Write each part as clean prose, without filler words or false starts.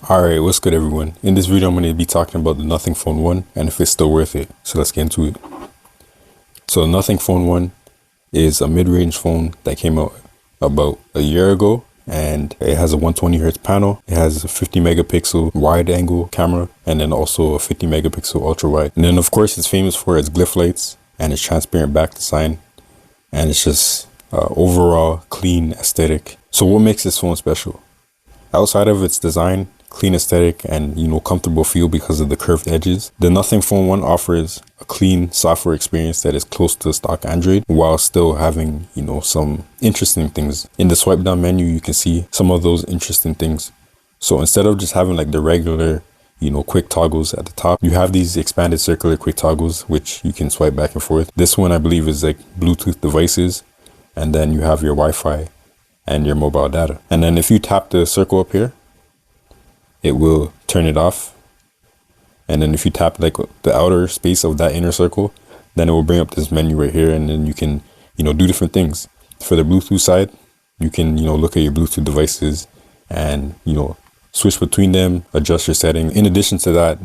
Alright, what's good everyone? In this video I'm going to be talking about the Nothing Phone 1 and if it's still worth it. So let's get into it. So the Nothing Phone 1 is a mid-range phone that came out about a year ago, and it has a 120Hz panel. It has a 50 megapixel wide angle camera and then also a 50 megapixel ultra wide. And then of course it's famous for its glyph lights and its transparent back design, and it's just overall clean aesthetic. So what makes this phone special? Outside of its design, clean aesthetic, and comfortable feel because of the curved edges, the Nothing Phone 1 offers a clean software experience that is close to stock Android while still having some interesting things. In the swipe down menu you can see some of those interesting things. So instead of just having like the regular quick toggles at the top, you have these expanded circular quick toggles which you can swipe back and forth. This one I believe is like Bluetooth devices, and then you have your Wi-Fi and your mobile data. And then if you tap the circle up here, it will turn it off. And then if you tap like the outer space of that inner circle, then it will bring up this menu right here, and then you can do different things. For the Bluetooth side, you can look at your Bluetooth devices and switch between them, adjust your setting. In addition to that,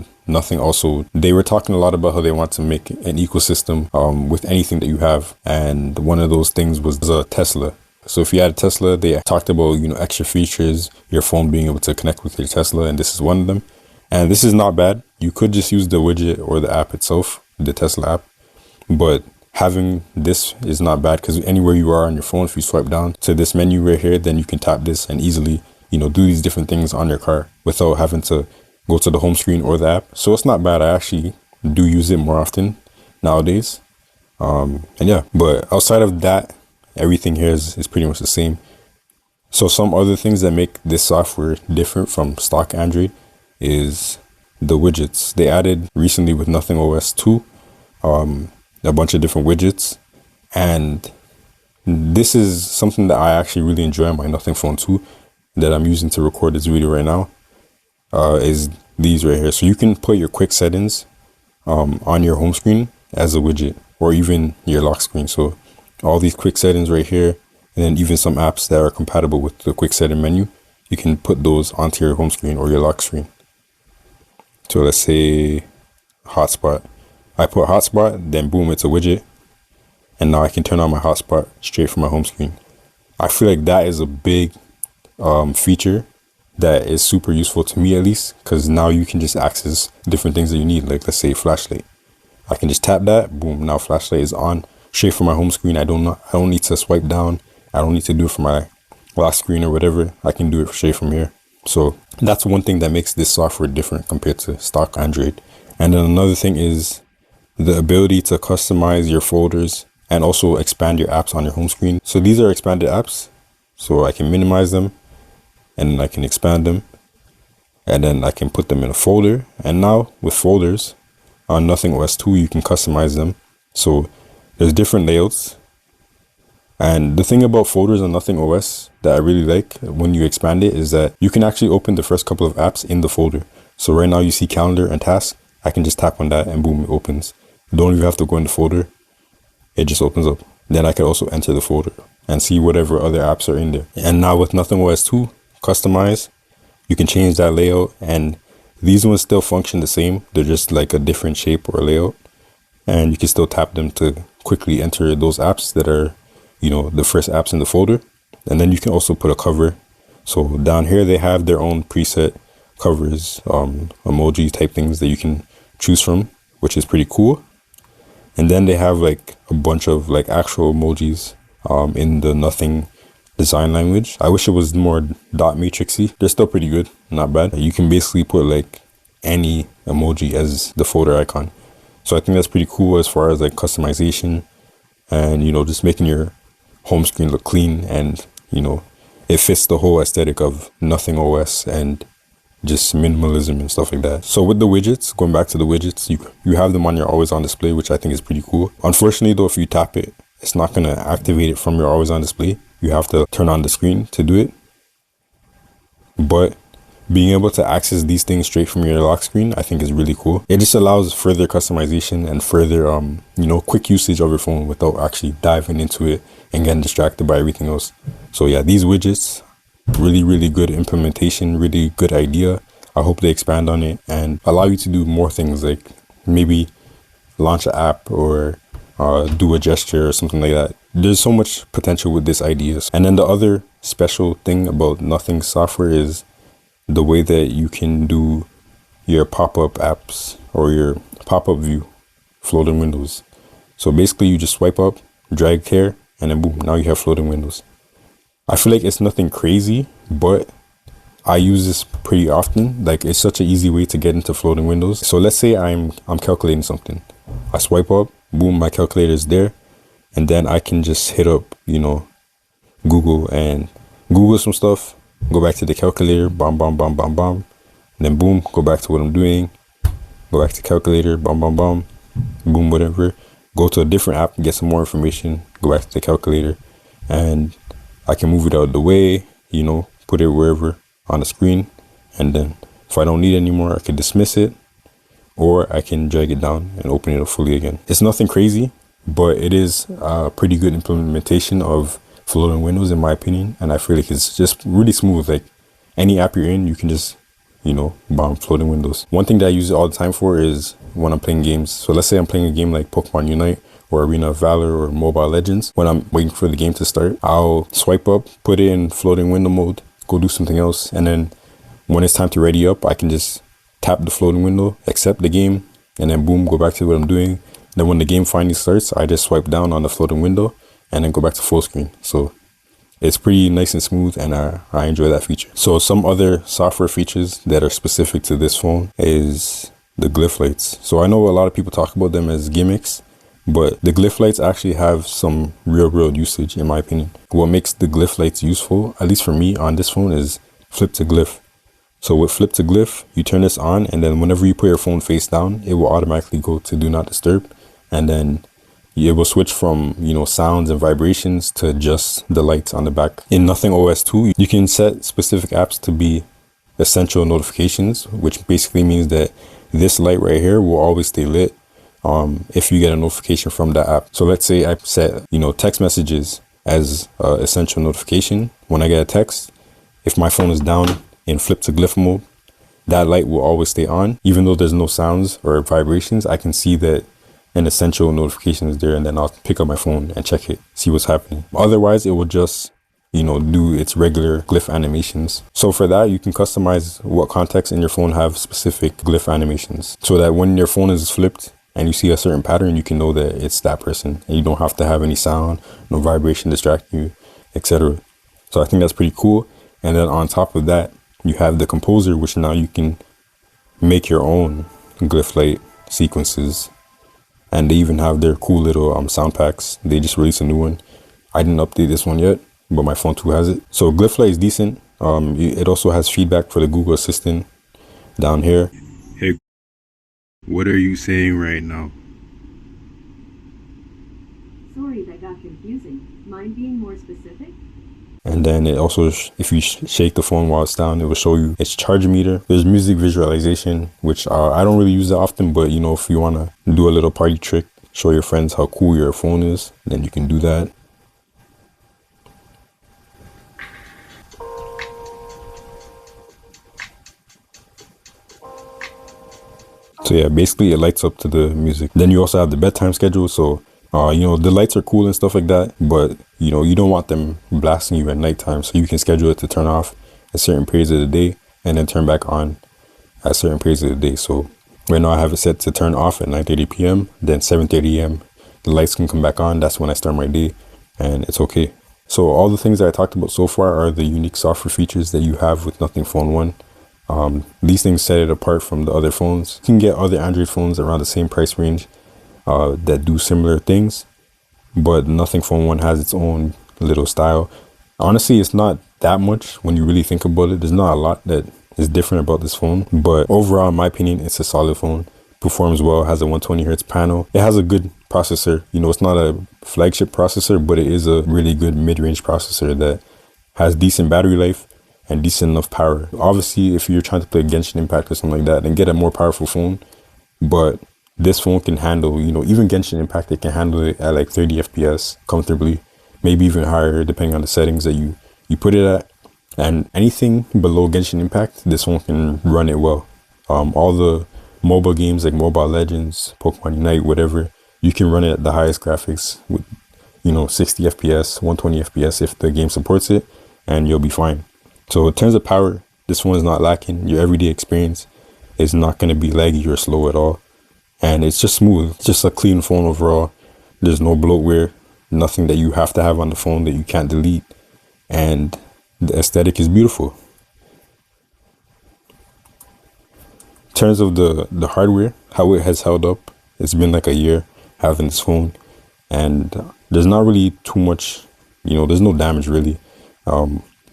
they were talking a lot about how they want to make an ecosystem with anything that you have, and one of those things was a Tesla. So if you had a Tesla, they talked about extra features, your phone being able to connect with your Tesla, and this is one of them. And this is not bad. You could just use the widget or the app itself, the Tesla app, but having this is not bad because anywhere you are on your phone, if you swipe down to this menu right here, then you can tap this and easily do these different things on your car without having to go to the home screen or the app. So it's not bad. I actually do use it more often nowadays. And yeah, but outside of that, everything here is pretty much the same. So some other things that make this software different from stock Android is the widgets. They added recently with Nothing OS 2 a bunch of different widgets, and this is something that I actually really enjoy on my Nothing Phone 2 that I'm using to record this video right now, is these right here. So you can put your quick settings on your home screen as a widget, or even your lock screen. So all these quick settings right here, and then even some apps that are compatible with the quick setting menu, you can put those onto your home screen or your lock screen. So let's say hotspot. I put hotspot, then boom, it's a widget, and now I can turn on my hotspot straight from my home screen. I feel like that is a big feature that is super useful to me, at least, because now you can just access different things that you need. Like let's say flashlight, I can just tap that, boom, now flashlight is on straight from my home screen. I don't need to swipe down. I don't need to do it from my lock screen or whatever. I can do it straight from here. So that's one thing that makes this software different compared to stock Android. And then another thing is the ability to customize your folders and also expand your apps on your home screen. So these are expanded apps, so I can minimize them and I can expand them, and then I can put them in a folder. And now with folders on Nothing OS 2, you can customize them. So there's different layouts. And the thing about folders on Nothing OS that I really like when you expand it is that you can actually open the first couple of apps in the folder. So right now you see calendar and task. I can just tap on that and boom, it opens. You don't even have to go in the folder. It just opens up. Then I can also enter the folder and see whatever other apps are in there. And now with Nothing OS 2, customize, you can change that layout, and these ones still function the same. They're just like a different shape or layout. And you can still tap them to quickly enter those apps that are the first apps in the folder. And then you can also put a cover. So down here they have their own preset covers, emoji type things that you can choose from, which is pretty cool. And then they have like a bunch of like actual emojis in the Nothing design language. I wish it was more dot matrixy. They're still pretty good, not bad. You can basically put like any emoji as the folder icon. So I think that's pretty cool as far as like customization and just making your home screen look clean, and it fits the whole aesthetic of Nothing OS and just minimalism and stuff like that. So with the widgets, going back to the widgets, you have them on your always on display, which I think is pretty cool. Unfortunately though, if you tap it, it's not going to activate it from your always on display. You have to turn on the screen to do it. But being able to access these things straight from your lock screen, I think is really cool. It just allows further customization and further, quick usage of your phone without actually diving into it and getting distracted by everything else. So yeah, these widgets, really, really good implementation, really good idea. I hope they expand on it and allow you to do more things, like maybe launch an app or do a gesture or something like that. There's so much potential with this idea. And then the other special thing about Nothing software is the way that you can do your pop-up apps or your pop-up view floating windows. So basically you just swipe up, drag here, and then boom, now you have floating windows. I feel like it's nothing crazy, but I use this pretty often. Like, it's such an easy way to get into floating windows. So let's say I'm calculating something. I swipe up, boom, my calculator is there, and then I can just hit up, Google and Google some stuff, go back to the calculator, bam, bam, bam, bam, bam, and then boom, go back to what I'm doing, go back to calculator, bam, bam, bam, boom, whatever, go to a different app, get some more information, go back to the calculator, and I can move it out of the way, put it wherever on the screen, and then if I don't need it anymore, I can dismiss it, or I can drag it down and open it up fully again. It's nothing crazy, but it is a pretty good implementation of floating windows in my opinion, and I feel like it's just really smooth. Like, any app you're in, you can just bomb floating windows. One thing that I use it all the time for is when I'm playing games. So let's say I'm playing a game like Pokemon Unite or Arena of Valor or Mobile Legends. When I'm waiting for the game to start, I'll swipe up, put it in floating window mode, go do something else, and then when it's time to ready up, I can just tap the floating window, accept the game, and then boom, go back to what I'm doing. Then when the game finally starts, I just swipe down on the floating window and then go back to full screen. So it's pretty nice and smooth, and I enjoy that feature. So some other software features that are specific to this phone is the glyph lights. So I know a lot of people talk about them as gimmicks, but the glyph lights actually have some real world usage in my opinion. What makes the glyph lights useful, at least for me on this phone, is flip to glyph. So with flip to glyph, you turn this on, and then whenever you put your phone face down, it will automatically go to do not disturb, and then it will switch from sounds and vibrations to just the lights on the back. In Nothing OS 2, you can set specific apps to be essential notifications, which basically means that this light right here will always stay lit if you get a notification from that app. So let's say I set text messages as essential notification. When I get a text, if my phone is down in flip to glyph mode, that light will always stay on. Even though there's no sounds or vibrations, I can see that an essential notification is there, and then I'll pick up my phone and check it, see what's happening. Otherwise, it will just do its regular glyph animations. So for that, you can customize what contacts in your phone have specific glyph animations, so that when your phone is flipped and you see a certain pattern, you can know that it's that person, and you don't have to have any sound, no vibration distracting you, etc. So I think that's pretty cool. And then on top of that, you have the composer, which now you can make your own glyph light sequences. And they even have their cool little sound packs. They just released a new one. I didn't update this one yet, but my phone 2 has it. So glyph light is decent. It also has feedback for the Google Assistant down here. Hey, what are you saying right now? Sorry, that got confusing. Mind being more specific? And then it also, if you shake the phone while it's down, it will show you its charge meter. There's music visualization, which I don't really use that often, but if you want to do a little party trick, show your friends how cool your phone is, then you can do that. So yeah, basically it lights up to the music. Then you also have the bedtime schedule. So the lights are cool and stuff like that, but you don't want them blasting you at nighttime. So you can schedule it to turn off at certain periods of the day and then turn back on at certain periods of the day. So right now I have it set to turn off at 9:30 p.m. Then 7:30 a.m. the lights can come back on. That's when I start my day, and it's okay. So all the things that I talked about so far are the unique software features that you have with Nothing Phone 1. These things set it apart from the other phones. You can get other Android phones around the same price range that do similar things, but Nothing Phone 1 has its own little style. Honestly, it's not that much when you really think about it. There's not a lot that is different about this phone, but overall, in my opinion, it's a solid phone. Performs well, has a 120 hertz panel. It has a good processor. It's not a flagship processor, but it is a really good mid-range processor that has decent battery life and decent enough power. Obviously, if you're trying to play Genshin Impact or something like that, then get a more powerful phone. But this phone can handle, even Genshin Impact, it can handle it at like 30 FPS comfortably, maybe even higher depending on the settings that you put it at. And anything below Genshin Impact, this one can run it well. All the mobile games like Mobile Legends, Pokemon Unite, whatever, you can run it at the highest graphics with, 60 FPS, 120 FPS if the game supports it, and you'll be fine. So in terms of power, this one is not lacking. Your everyday experience is not going to be laggy or slow at all. And it's just smooth. It's just a clean phone overall. There's no bloatware, nothing that you have to have on the phone that you can't delete. And the aesthetic is beautiful. In terms of the hardware, how it has held up, it's been like a year having this phone. And there's not really too much, there's no damage really.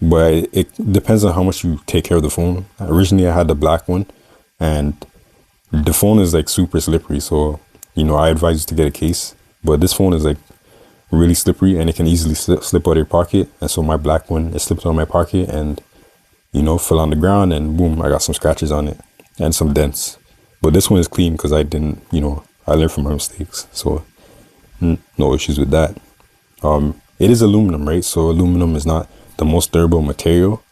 But it depends on how much you take care of the phone. Originally, I had the black one, and the phone is like super slippery. So, I advise you to get a case. But this phone is like really slippery, and it can easily slip out of your pocket. And so my black one, it slipped out of my pocket and, fell on the ground, and boom, I got some scratches on it and some dents. But this one is clean because I didn't, I learned from my mistakes. So no issues with that. It is aluminum, right? So aluminum is not the most durable material,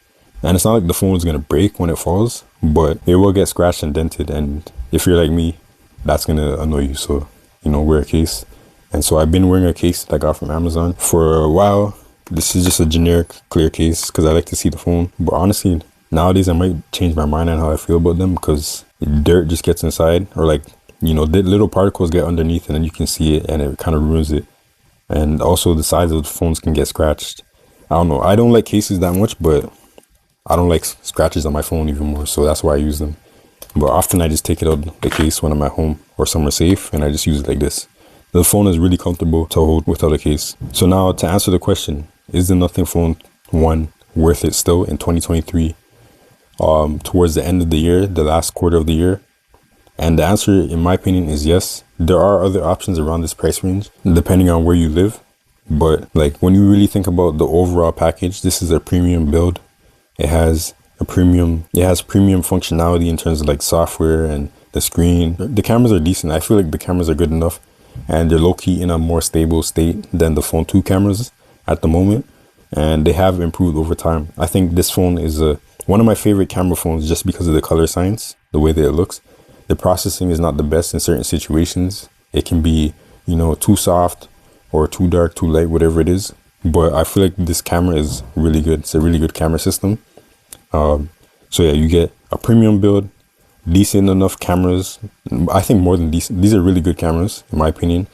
and it's not like the phone is going to break when it falls, but it will get scratched and dented. And if you're like me, that's going to annoy you. So, wear a case. And so I've been wearing a case that I got from Amazon for a while. This is just a generic clear case because I like to see the phone. But honestly, nowadays I might change my mind on how I feel about them because dirt just gets inside, or like, little particles get underneath and then you can see it and it kind of ruins it. And also the sides of the phones can get scratched. I don't know. I don't like cases that much, but I don't like scratches on my phone even more. So that's why I use them. But often I just take it out the case when I'm at home or somewhere safe, and I just use it like this. The phone is really comfortable to hold without a case. So now to answer the question, is the Nothing Phone 1 worth it still in 2023? Towards the end of the year, the last quarter of the year? And the answer, in my opinion, is yes. There are other options around this price range, depending on where you live. But like when you really think about the overall package, this is a premium build. It has premium functionality in terms of like software and the screen. The cameras are decent. I feel like the cameras are good enough, and they're low-key in a more stable state than the Phone 2 cameras at the moment. And they have improved over time. I think this phone is one of my favorite camera phones just because of the color science, the way that it looks. The processing is not the best in certain situations. It can be, too soft or too dark, too light, whatever it is. But I feel like this camera is really good. It's a really good camera system. So yeah, you get a premium build, decent enough cameras. I think more than decent. These are really good cameras, in my opinion.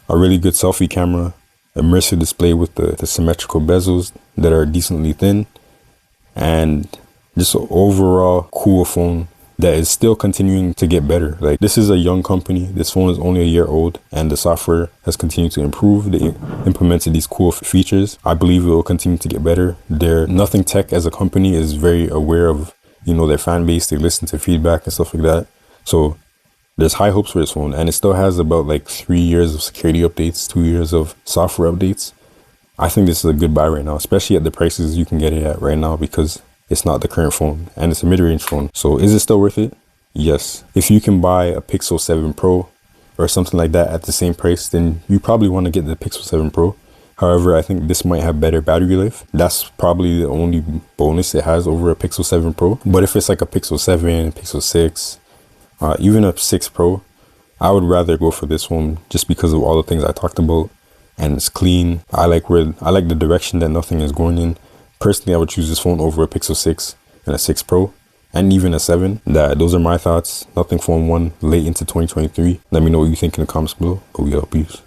A really good selfie camera, immersive display with the symmetrical bezels that are decently thin, and just an overall cool phone that is still continuing to get better. Like, this is a young company. This phone is only a year old, and the software has continued to improve. They implemented these cool features. I believe it will continue to get better. Nothing Tech as a company is very aware of, their fan base. They listen to feedback and stuff like that. So there's high hopes for this phone, and it still has about like 3 years of security updates, 2 years of software updates. I think this is a good buy right now, especially at the prices you can get it at right now, because it's not the current phone and it's a mid-range phone. So is it still worth it? Yes. If you can buy a Pixel 7 Pro or something like that at the same price, then you probably want to get the Pixel 7 Pro. However, I think this might have better battery life. That's probably the only bonus it has over a Pixel 7 Pro. But if it's like a Pixel 7, Pixel 6, even a 6 Pro, I would rather go for this one just because of all the things I talked about. And it's clean. I like the direction that Nothing is going in. Personally, I would choose this phone over a Pixel 6 and a 6 Pro, and even a 7. Those are my thoughts. Nothing Phone 1 late into 2023. Let me know what you think in the comments below. Go, peace.